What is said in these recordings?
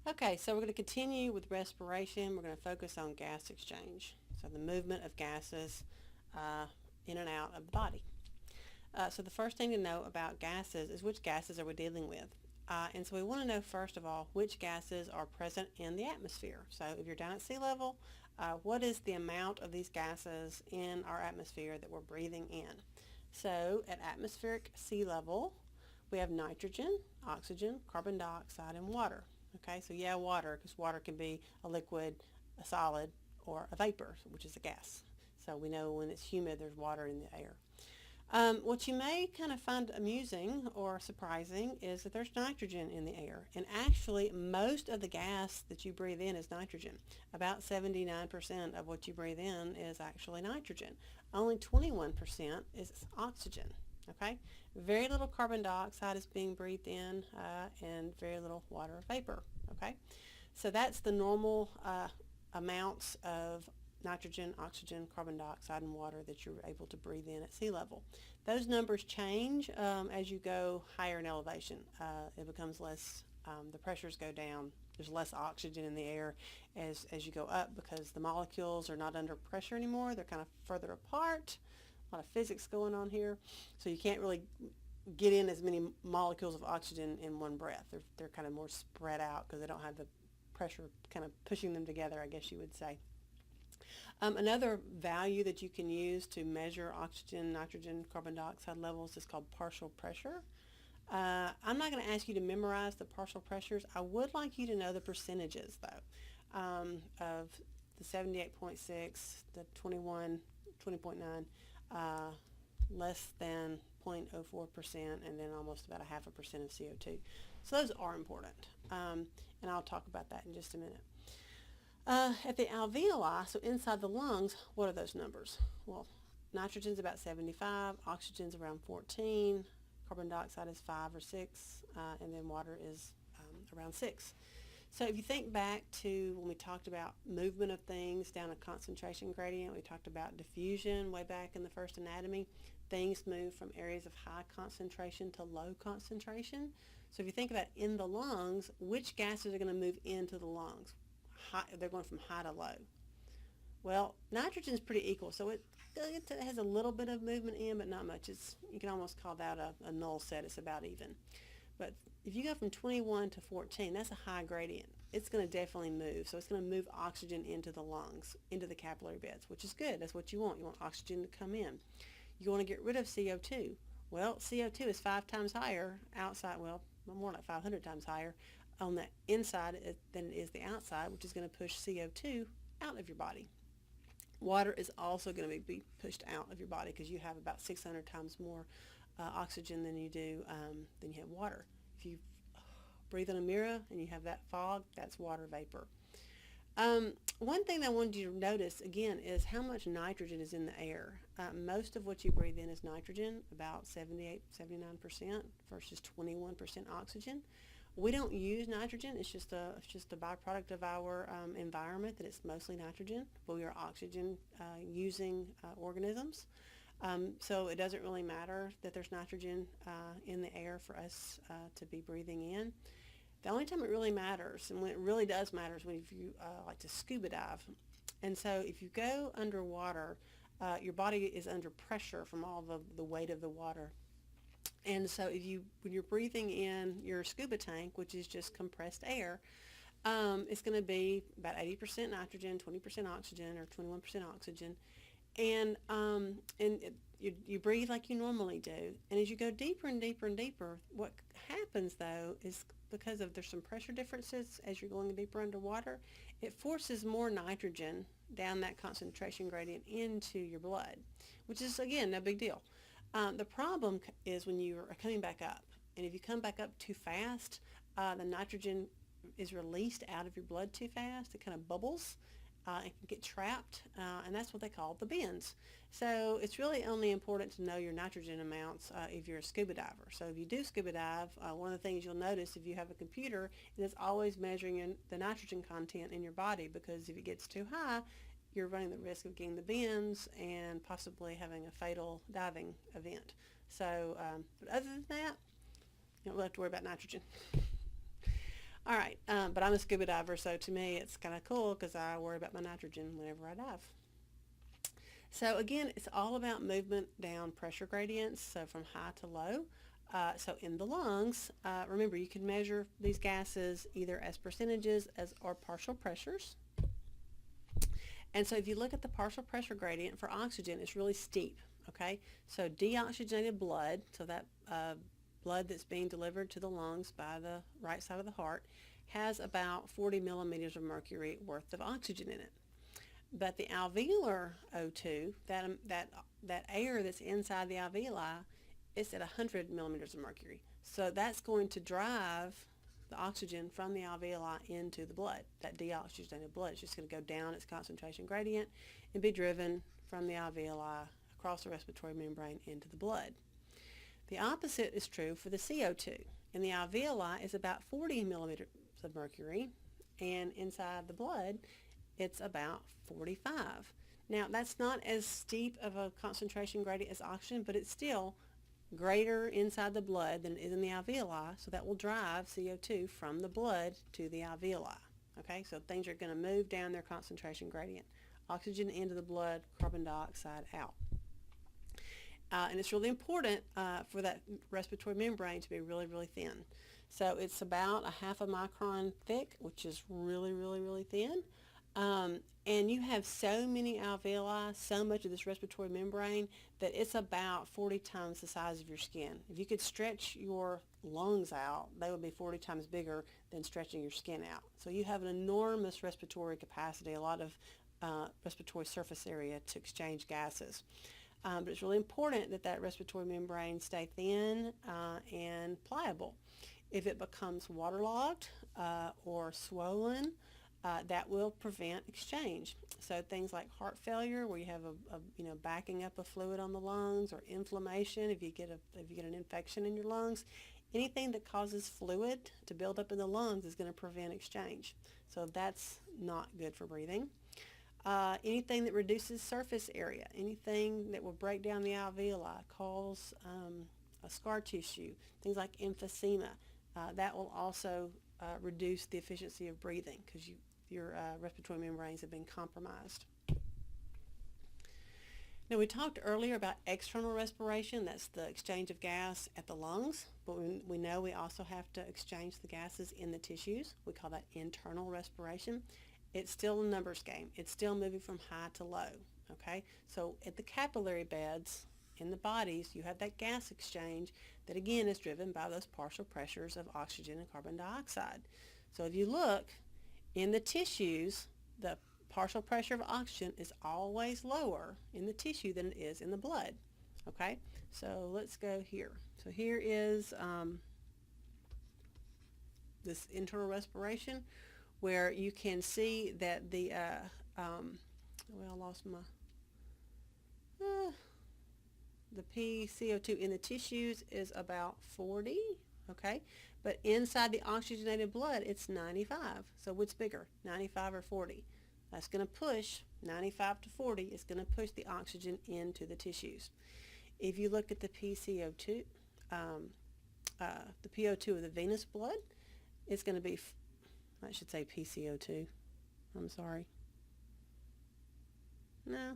Okay, so we're going to continue with respiration. We're going to focus on gas exchange, so the movement of gases uh, in and out of the body. So the first thing to know about gases is which gases are we dealing with. And so we want to know, first of all, which gases are present in the atmosphere. So if you're down at sea level, what is the amount of these gases in our atmosphere that we're breathing in? So at atmospheric sea level, we have nitrogen, oxygen, carbon dioxide, and water. Okay, so yeah, water, because water can be a liquid, a solid, or a vapor, which is a gas. So we know when it's humid, there's water in the air. What you may kind of find amusing or surprising is that there's nitrogen in the air. And actually, most of the gas that you breathe in is nitrogen. About 79% of what you breathe in is actually nitrogen. Only 21% is oxygen. Okay? Very little carbon dioxide is being breathed in and very little water vapor. Okay? So that's the normal amounts of nitrogen, oxygen, carbon dioxide, and water that you're able to breathe in at sea level. Those numbers change as you go higher in elevation. It becomes less, the pressures go down. There's less oxygen in the air as you go up because the molecules are not under pressure anymore. They're kind of further apart. A lot of physics going on here. So you can't really get in as many molecules of oxygen in one breath. They're kind of more spread out because they don't have the pressure kind of pushing them together, I guess you would say. Another value that you can use to measure oxygen, nitrogen, carbon dioxide levels is called partial pressure. I'm not going to ask you to memorize the partial pressures. I would like you to know the percentages, though, of the 78.6, the 21, 20.9, less than 0.04%, and then almost about a half a percent of CO2. So those are important, and I'll talk about that in just a minute. At the alveoli, so inside the lungs, what are those numbers? Well, nitrogen's about 75, oxygen's around 14, carbon dioxide is 5 or 6, and then water is around 6. So if you think back to when we talked about movement of things down a concentration gradient, we talked about diffusion way back in the first anatomy. Things move from areas of high concentration to low concentration. So if you think about in the lungs, which gases are going to move into the lungs? They're going from high to low. Well, nitrogen is pretty equal, so it has a little bit of movement in, but not much. You can almost call that a null set. It's about even. But if you go from 21 to 14, that's a high gradient. It's going to definitely move. So it's going to move oxygen into the lungs, into the capillary beds, which is good. That's what you want. You want oxygen to come in. You want to get rid of CO2. Well, CO2 is 5 times higher outside, well, more like 500 times higher on the inside than it is the outside, which is going to push CO2 out of your body. Water is also going to be pushed out of your body because you have about 600 times more oxygen than you have water. If you breathe in a mirror and you have that fog, that's water vapor. One thing that I wanted you to notice again is how much nitrogen is in the air. Most of what you breathe in is nitrogen, about 78-79% versus 21% oxygen. We don't use nitrogen. It's just a byproduct of our environment that it's mostly nitrogen, but we are oxygen using organisms. So it doesn't really matter that there's nitrogen in the air for us to be breathing in. The only time it really matters, and when it really does matter, is when you like to scuba dive. And so if you go underwater, your body is under pressure from all the weight of the water. And so when you're breathing in your scuba tank, which is just compressed air, it's going to be about 80% nitrogen, 20% oxygen, or 21% oxygen. And you breathe like you normally do. And as you go deeper and deeper and deeper, what happens, though, is because there's some pressure differences as you're going deeper underwater, it forces more nitrogen down that concentration gradient into your blood, which is, again, no big deal. The problem is when you are coming back up. And if you come back up too fast, the nitrogen is released out of your blood too fast. It kind of bubbles and can get trapped, and that's what they call the bends. So it's really only important to know your nitrogen amounts if you're a scuba diver. So if you do scuba dive, one of the things you'll notice if you have a computer is it's always measuring the nitrogen content in your body, because if it gets too high, you're running the risk of getting the bends and possibly having a fatal diving event. So, but other than that, you don't really have to worry about nitrogen. All right, but I'm a scuba diver, so to me it's kind of cool because I worry about my nitrogen whenever I dive. So again, it's all about movement down pressure gradients, so from high to low. So in the lungs, remember you can measure these gases either as percentages or partial pressures. And so if you look at the partial pressure gradient for oxygen, it's really steep, okay? So deoxygenated blood, so that blood that's being delivered to the lungs by the right side of the heart, has about 40 millimeters of mercury worth of oxygen in it. But the alveolar O2, that air that's inside the alveoli, it's at 100 millimeters of mercury. So that's going to drive the oxygen from the alveoli into the blood. That deoxygenated blood is just going to go down its concentration gradient and be driven from the alveoli across the respiratory membrane into the blood. The opposite is true for the CO2. In the alveoli is about 40 millimeters of mercury, and inside the blood it's about 45. Now that's not as steep of a concentration gradient as oxygen, but it's still greater inside the blood than it is in the alveoli, so that will drive CO2 from the blood to the alveoli. Okay, so things are going to move down their concentration gradient. Oxygen into the blood, carbon dioxide out. And it's really important for that respiratory membrane to be really, really thin. So it's about a half a micron thick, which is really, really, really thin. And you have so many alveoli, so much of this respiratory membrane, that it's about 40 times the size of your skin. If you could stretch your lungs out, they would be 40 times bigger than stretching your skin out. So you have an enormous respiratory capacity, a lot of respiratory surface area to exchange gases. But it's really important that that respiratory membrane stay thin and pliable. If it becomes waterlogged or swollen, that will prevent exchange. So things like heart failure, where you have a backing up of fluid on the lungs, or inflammation, if you get an infection in your lungs, anything that causes fluid to build up in the lungs is going to prevent exchange. So that's not good for breathing. Anything that reduces surface area, anything that will break down the alveoli, cause a scar tissue, things like emphysema, that will also reduce the efficiency of breathing because your respiratory membranes have been compromised. Now we talked earlier about external respiration, that's the exchange of gas at the lungs, but we know we also have to exchange the gases in the tissues. We call that internal respiration. It's still a numbers game. It's still moving from high to low, okay? So at the capillary beds in the bodies, you have that gas exchange that again is driven by those partial pressures of oxygen and carbon dioxide. So if you look in the tissues, the partial pressure of oxygen is always lower in the tissue than it is in the blood, okay? So let's go here. So here is this internal respiration, where you can see that the, well, I lost my, the PCO2 in the tissues is about 40, okay? But inside the oxygenated blood, it's 95. So what's bigger, 95 or 40? That's going to push, 95 to 40 is going to push the oxygen into the tissues. If you look at the PCO2, the PO2 of the venous blood, it's going to be, I should say PCO2. I'm sorry. No,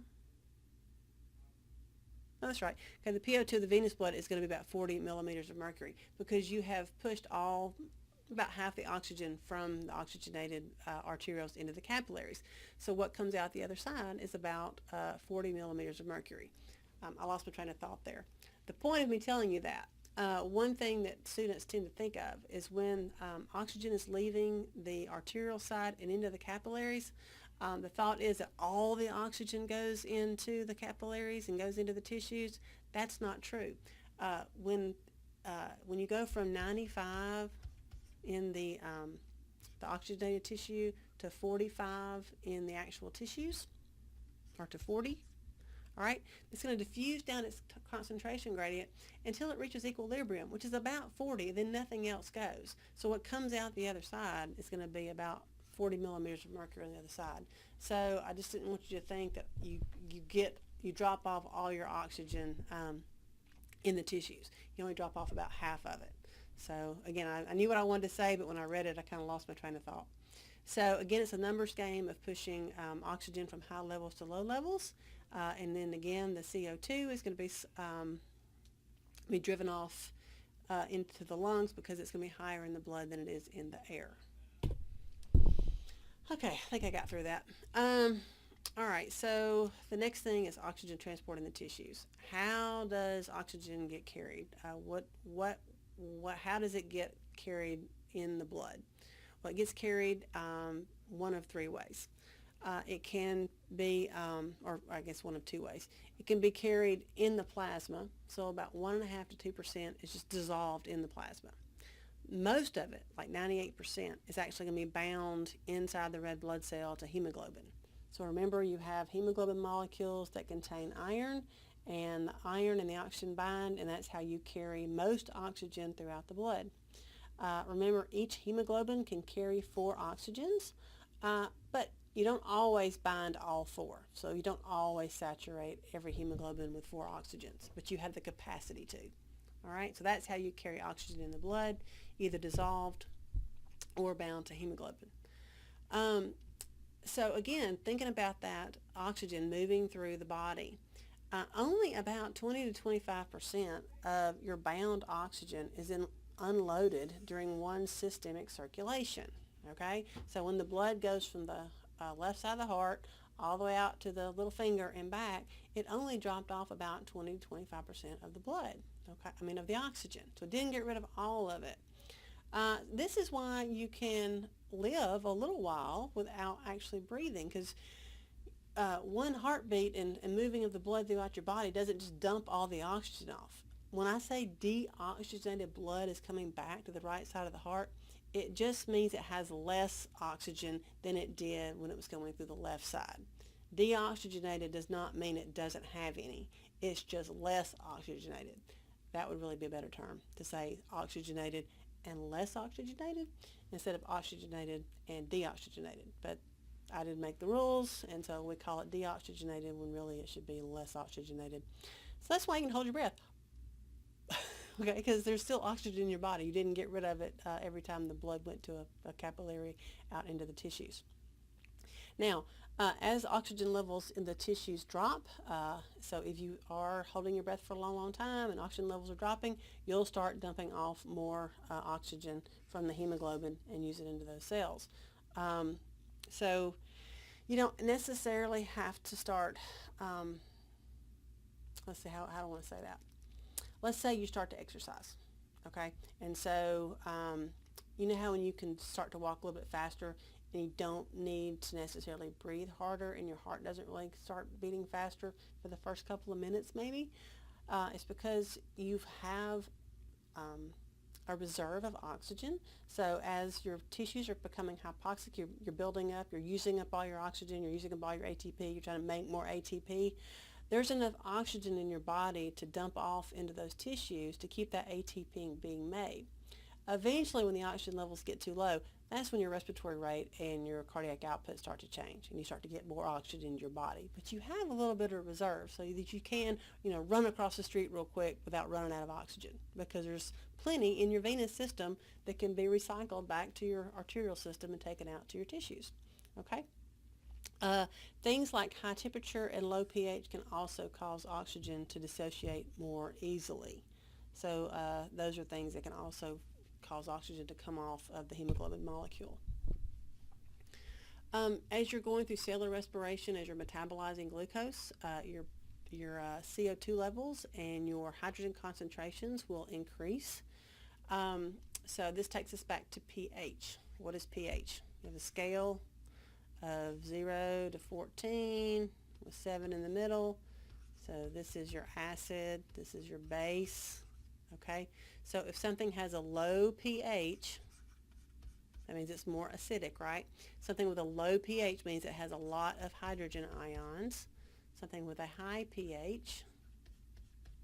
that's right. Okay, the PO2 of the venous blood is going to be about 40 millimeters of mercury because you have pushed about half the oxygen from the oxygenated arterioles into the capillaries. So what comes out the other side is about 40 millimeters of mercury. I lost my train of thought there. The point of me telling you that, one thing that students tend to think of is when oxygen is leaving the arterial side and into the capillaries, the thought is that all the oxygen goes into the capillaries and goes into the tissues. That's not true. When you go from 95 in the oxygenated tissue to 45 in the actual tissues, or to 40, all right, it's going to diffuse down its concentration gradient until it reaches equilibrium, which is about 40, then nothing else goes. So what comes out the other side is going to be about 40 millimeters of mercury on the other side. So I just didn't want you to think that you drop off all your oxygen in the tissues. You only drop off about half of it. So again, I knew what I wanted to say, but when I read it, I kind of lost my train of thought. So again, it's a numbers game of pushing oxygen from high levels to low levels. And then again, the CO2 is going to be driven off into the lungs because it's going to be higher in the blood than it is in the air. Okay, I think I got through that. All right, so the next thing is oxygen transport in the tissues. How does oxygen get carried? How does it get carried in the blood? Well, it gets carried one of three ways. It can be, or I guess one of two ways. It can be carried in the plasma, so about 1.5 to 2% is just dissolved in the plasma. Most of it, like 98%, is actually going to be bound inside the red blood cell to hemoglobin. So remember, you have hemoglobin molecules that contain iron, and the iron and the oxygen bind, and that's how you carry most oxygen throughout the blood. Remember, each hemoglobin can carry 4 oxygens, but you don't always bind all 4. So you don't always saturate every hemoglobin with 4 oxygens, but you have the capacity to. All right, so that's how you carry oxygen in the blood, either dissolved or bound to hemoglobin. So again, thinking about that oxygen moving through the body, only about 20 to 25% of your bound oxygen is unloaded during one systemic circulation. Okay, so when the blood goes from the left side of the heart all the way out to the little finger and back, it only dropped off about 20 to 25% of the blood. Okay, of the oxygen. So it didn't get rid of all of it. This is why you can live a little while without actually breathing, because one heartbeat and moving of the blood throughout your body doesn't just dump all the oxygen off. When I say deoxygenated blood is coming back to the right side of the heart, it just means it has less oxygen than it did when it was going through the left side. Deoxygenated does not mean it doesn't have any. It's just less oxygenated. That would really be a better term, to say oxygenated and less oxygenated instead of oxygenated and deoxygenated. But I didn't make the rules, and so we call it deoxygenated when really it should be less oxygenated. So that's why you can hold your breath. Okay, because there's still oxygen in your body. You didn't get rid of it every time the blood went to a capillary out into the tissues. Now, as oxygen levels in the tissues drop, so if you are holding your breath for a long, long time and oxygen levels are dropping, you'll start dumping off more oxygen from the hemoglobin and use it into those cells. So you don't necessarily have to start, let's see, how do I want to say that? Let's say you start to exercise, okay? And so you know how when you can start to walk a little bit faster and you don't need to necessarily breathe harder and your heart doesn't really start beating faster for the first couple of minutes maybe? It's because you have a reserve of oxygen. So as your tissues are becoming hypoxic, you're building up, you're using up all your oxygen, you're using up all your ATP, you're trying to make more ATP. There's enough oxygen in your body to dump off into those tissues to keep that ATP being made. Eventually, when the oxygen levels get too low, that's when your respiratory rate and your cardiac output start to change, and you start to get more oxygen in your body. But you have a little bit of reserve so that you can, run across the street real quick without running out of oxygen, because there's plenty in your venous system that can be recycled back to your arterial system and taken out to your tissues. Okay? Things like high temperature and low pH can also cause oxygen to dissociate more easily. So those are things that can also cause oxygen to come off of the hemoglobin molecule. As you're going through cellular respiration, as you're metabolizing glucose, your CO2 levels and your hydrogen concentrations will increase. So this takes us back to pH. What is pH? You have a scale of 0 to 14 with 7 in the middle. So this is your acid, this is your base. Okay, so if something has a low pH, that means it's more acidic, right? Something with a low pH means it has a lot of hydrogen ions. Something with a high pH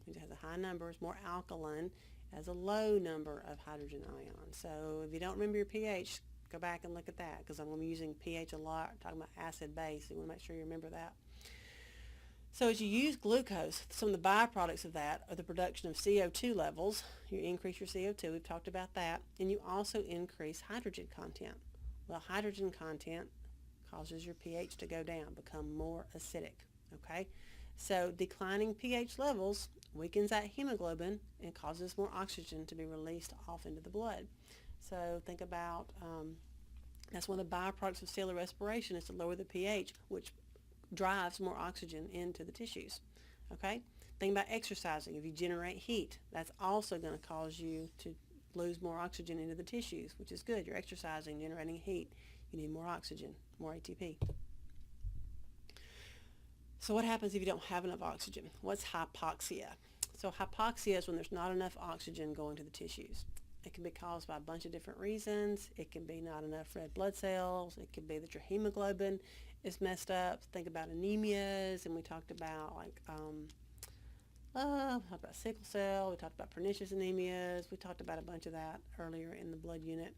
means it has a high number, is more alkaline, has a low number of hydrogen ions. So if you don't remember your pH, go back and look at that, because I'm going to be using pH a lot, talking about acid base. So you want to make sure you remember that. So as you use glucose, some of the byproducts of that are the production of CO2 levels. You increase your CO2, we've talked about that, and you also increase hydrogen content. Well, hydrogen content causes your pH to go down, become more acidic, okay? So declining pH levels weakens that hemoglobin and causes more oxygen to be released off into the blood. So think about, that's one of the byproducts of cellular respiration is to lower the pH, which drives more oxygen into the tissues, okay? Think about exercising. If you generate heat, that's also going to cause you to lose more oxygen into the tissues, which is good. You're exercising, generating heat. You need more oxygen, more ATP. So what happens if you don't have enough oxygen? What's hypoxia? So hypoxia is when there's not enough oxygen going to the tissues. It can be caused by a bunch of different reasons. It can be not enough red blood cells. It could be that your hemoglobin is messed up. Think about anemias, and we talked about we talked about sickle cell. We talked about pernicious anemias. We talked about a bunch of that earlier in the blood unit.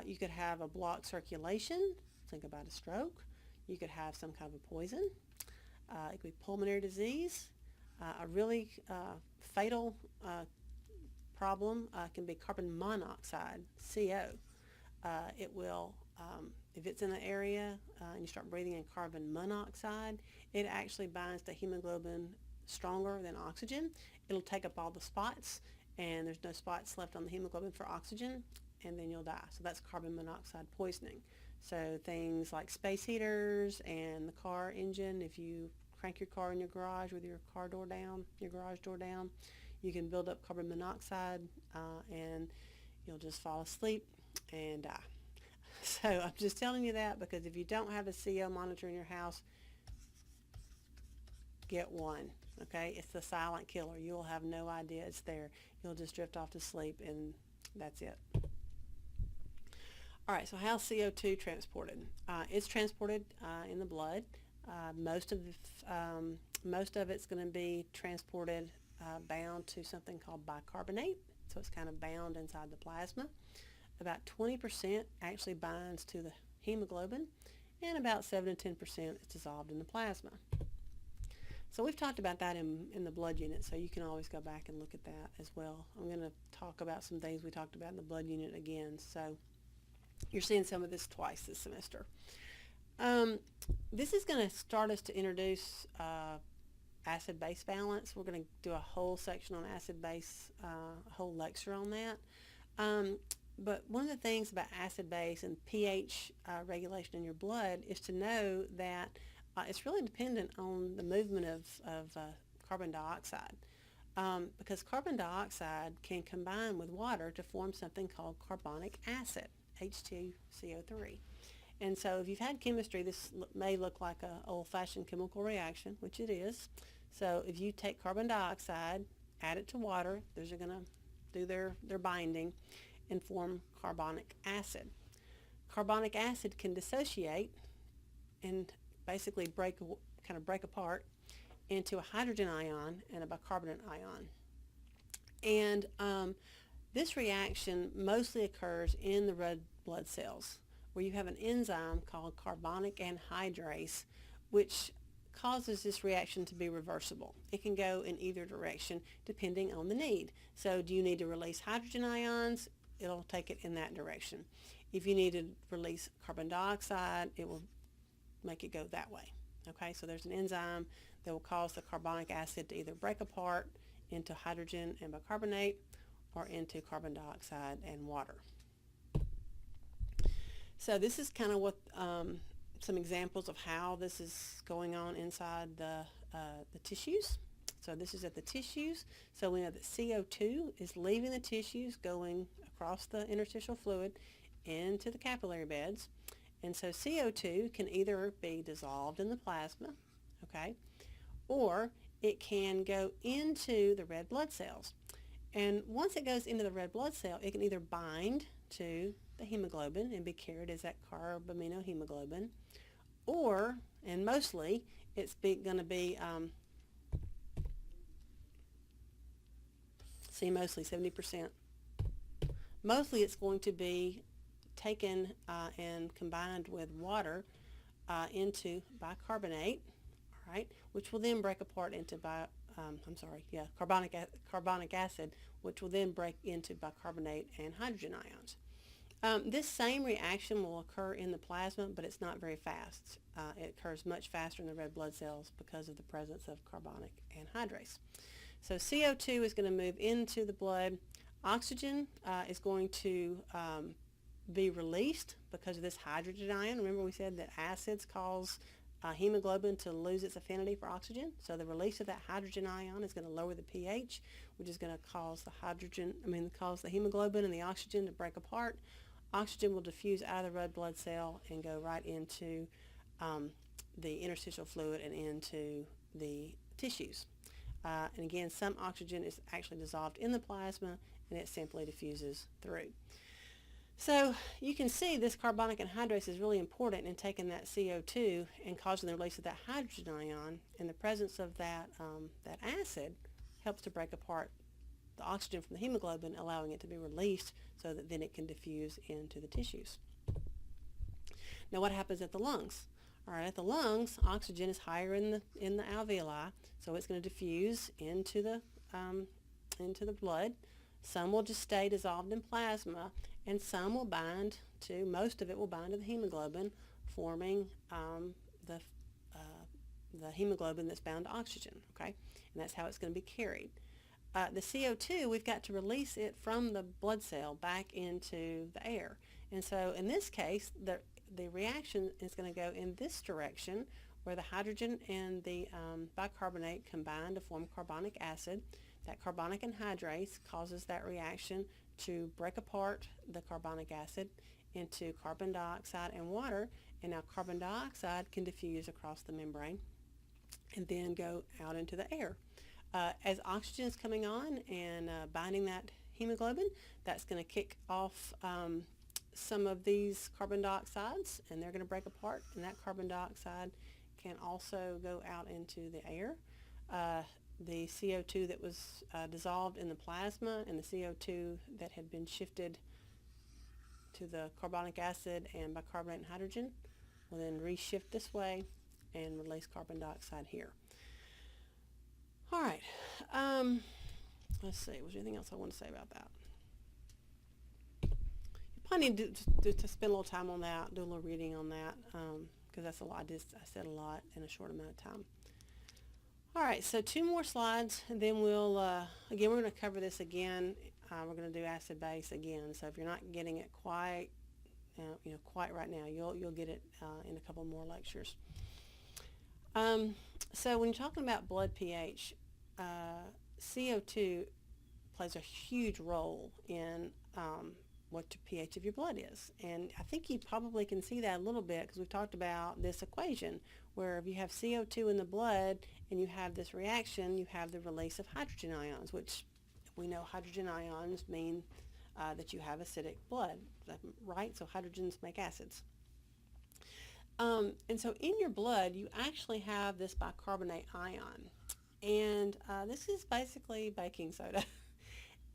You could have a blocked circulation. Think about a stroke. You could have some kind of a poison. It could be pulmonary disease. A really fatal problem can be carbon monoxide, CO. It will, if it's in the area and you start breathing in carbon monoxide, it actually binds to hemoglobin stronger than oxygen. It'll take up all the spots, and there's no spots left on the hemoglobin for oxygen, and then you'll die. So that's carbon monoxide poisoning. So things like space heaters and the car engine, if you crank your car in your garage with your car door down, your garage door down, you can build up carbon monoxide and you'll just fall asleep and die. So I'm just telling you that because if you don't have a CO monitor in your house, get one, okay? It's the silent killer. You'll have no idea it's there. You'll just drift off to sleep and that's it. All right, so how's CO2 transported? It's transported in the blood. Most of it's going to be transported bound to something called bicarbonate, so it's kind of bound inside the plasma. About 20% actually binds to the hemoglobin, and about 7 to 10% is dissolved in the plasma. So we've talked about that in the blood unit, so you can always go back and look at that as well. I'm going to talk about some things we talked about in the blood unit again, so you're seeing some of this twice this semester. This is going to start us to introduce acid-base balance. We're going to do a whole section on acid-base, a whole lecture on that. But one of the things about acid-base and pH regulation in your blood is to know that it's really dependent on the movement of carbon dioxide. Because carbon dioxide can combine with water to form something called carbonic acid, H2CO3. And so if you've had chemistry, this may look like an old-fashioned chemical reaction, which it is. So if you take carbon dioxide, add it to water, those are going to do their binding and form carbonic acid. Carbonic acid can dissociate and basically break apart into a hydrogen ion and a bicarbonate ion. And this reaction mostly occurs in the red blood cells, where you have an enzyme called carbonic anhydrase, which causes this reaction to be reversible. It can go in either direction depending on the need. So do you need to release hydrogen ions? It'll take it in that direction. If you need to release carbon dioxide, it will make it go that way. Okay, so there's an enzyme that will cause the carbonic acid to either break apart into hydrogen and bicarbonate or into carbon dioxide and water. So this is kind of what some examples of how this is going on inside the tissues. So this is at the tissues. So we know that CO2 is leaving the tissues, going across the interstitial fluid into the capillary beds. And so CO2 can either be dissolved in the plasma, okay, or it can go into the red blood cells. And once it goes into the red blood cell, it can either bind to the hemoglobin and be carried as that carbaminohemoglobin, or, and mostly, it's going to be, mostly 70%. Mostly it's going to be taken and combined with water into bicarbonate, all right, which will then break apart into carbonic acid, which will then break into bicarbonate and hydrogen ions. This same reaction will occur in the plasma, but it's not very fast. It occurs much faster in the red blood cells because of the presence of carbonic anhydrase. So CO2 is going to move into the blood. Oxygen is going to be released because of this hydrogen ion. Remember we said that acids cause hemoglobin to lose its affinity for oxygen. So the release of that hydrogen ion is going to lower the pH, which is going to cause the hemoglobin and the oxygen to break apart. Oxygen will diffuse out of the red blood cell and go right into the interstitial fluid and into the tissues. And again, some oxygen is actually dissolved in the plasma and it simply diffuses through. So you can see this carbonic anhydrase is really important in taking that CO2 and causing the release of that hydrogen ion, and the presence of that acid helps to break apart the oxygen from the hemoglobin, allowing it to be released so that then it can diffuse into the tissues. Now what happens at the lungs? All right, at the lungs, oxygen is higher in the alveoli, so it's going to diffuse into the blood. Some will just stay dissolved in plasma, and some will most of it will bind to the hemoglobin, forming the hemoglobin that's bound to oxygen, okay? And that's how it's going to be carried. The CO2, we've got to release it from the blood cell back into the air. And so in this case, the reaction is going to go in this direction, where the hydrogen and the bicarbonate combine to form carbonic acid. That carbonic anhydrase causes that reaction to break apart the carbonic acid into carbon dioxide and water, and now carbon dioxide can diffuse across the membrane and then go out into the air. As oxygen is coming on and binding that hemoglobin, that's going to kick off some of these carbon dioxides, and they're going to break apart, and that carbon dioxide can also go out into the air. The CO2 that was dissolved in the plasma and the CO2 that had been shifted to the carbonic acid and bicarbonate and hydrogen will then reshift this way and release carbon dioxide here. All right, let's see, was there anything else I want to say about that? You probably need to spend a little time on that, do a little reading on that, because that's a lot. I said a lot in a short amount of time. All right, so 2 more slides, and then we'll, again, we're going to cover this again. We're going to do acid-base again, so if you're not getting it quite right now, you'll get it in a couple more lectures. So when you're talking about blood pH, CO2 plays a huge role in what the pH of your blood is. And I think you probably can see that a little bit because we've talked about this equation where if you have CO2 in the blood and you have this reaction, you have the release of hydrogen ions, which we know hydrogen ions mean that you have acidic blood, right? So hydrogens make acids. And so in your blood, you actually have this bicarbonate ion. And this is basically baking soda.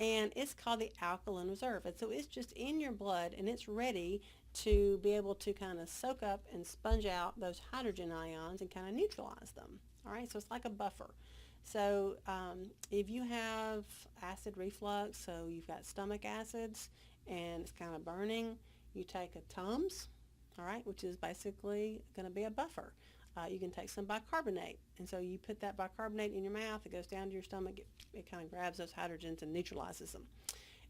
And it's called the alkaline reserve. And so it's just in your blood, and it's ready to be able to kind of soak up and sponge out those hydrogen ions and kind of neutralize them. All right, so it's like a buffer. So if you have acid reflux, so you've got stomach acids and it's kind of burning, you take a Tums, all right, which is basically going to be a buffer. You can take some bicarbonate, and so you put that bicarbonate in your mouth, it goes down to your stomach, it kind of grabs those hydrogens and neutralizes them.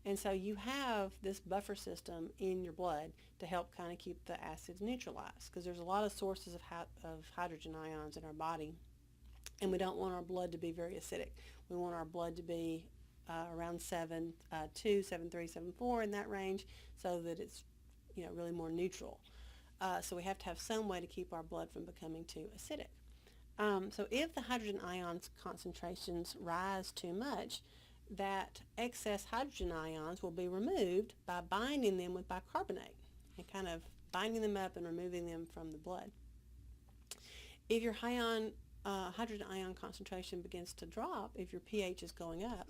And so you have this buffer system in your blood to help kind of keep the acids neutralized, because there's a lot of sources of hydrogen ions in our body, and we don't want our blood to be very acidic. We want our blood to be around 7.2, 7.3, 7.4 in that range, so that it's really more neutral. So we have to have some way to keep our blood from becoming too acidic. So if the hydrogen ions concentrations rise too much, that excess hydrogen ions will be removed by binding them with bicarbonate and kind of binding them up and removing them from the blood. If your hydrogen ion concentration begins to drop, if your pH is going up,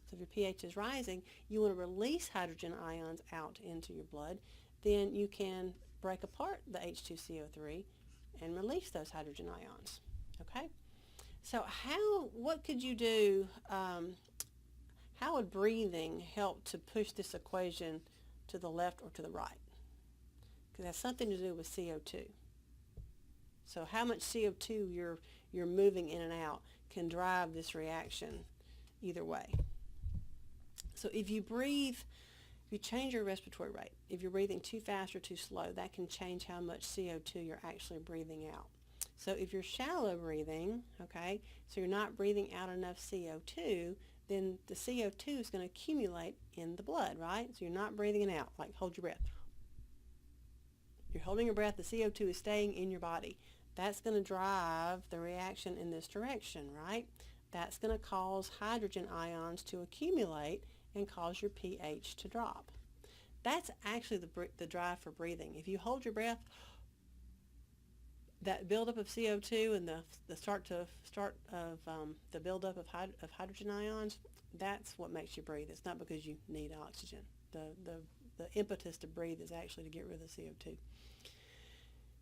so if your pH is rising, you want to release hydrogen ions out into your blood. Then you can break apart the H2CO3 and release those hydrogen ions. Okay? So what could you do, how would breathing help to push this equation to the left or to the right? Because it has something to do with CO2. So how much CO2 you're moving in and out can drive this reaction either way. So if you change your respiratory rate, if you're breathing too fast or too slow, that can change how much CO2 you're actually breathing out. So if you're shallow breathing, okay, so you're not breathing out enough CO2, then the CO2 is going to accumulate in the blood, right? So you're not breathing it out. Like, hold your breath. You're holding your breath. The CO2 is staying in your body. That's going to drive the reaction in this direction, right? That's going to cause hydrogen ions to accumulate and cause your pH to drop. That's actually the drive for breathing. If you hold your breath, that buildup of CO2 and the start of the buildup of hydrogen ions, that's what makes you breathe. It's not because you need oxygen. The impetus to breathe is actually to get rid of the CO2.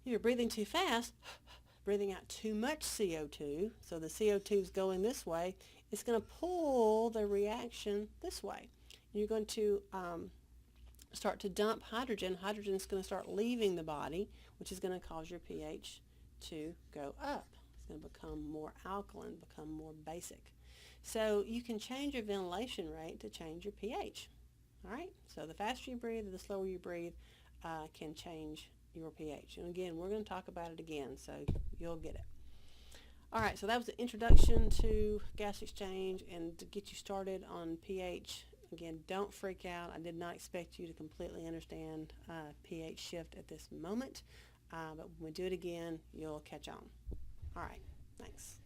You're breathing too fast, breathing out too much CO2, so the CO2 is going this way, it's going to pull the reaction this way. You're going to start to dump hydrogen. Hydrogen is going to start leaving the body, which is going to cause your pH to go up. It's going to become more alkaline, become more basic. So you can change your ventilation rate to change your pH. All right? So the faster you breathe or the slower you breathe can change your pH. And again, we're going to talk about it again, so you'll get it. All right, so that was the introduction to gas exchange and to get you started on pH. Again, don't freak out. I did not expect you to completely understand pH shift at this moment, but when we do it again, you'll catch on. All right, thanks.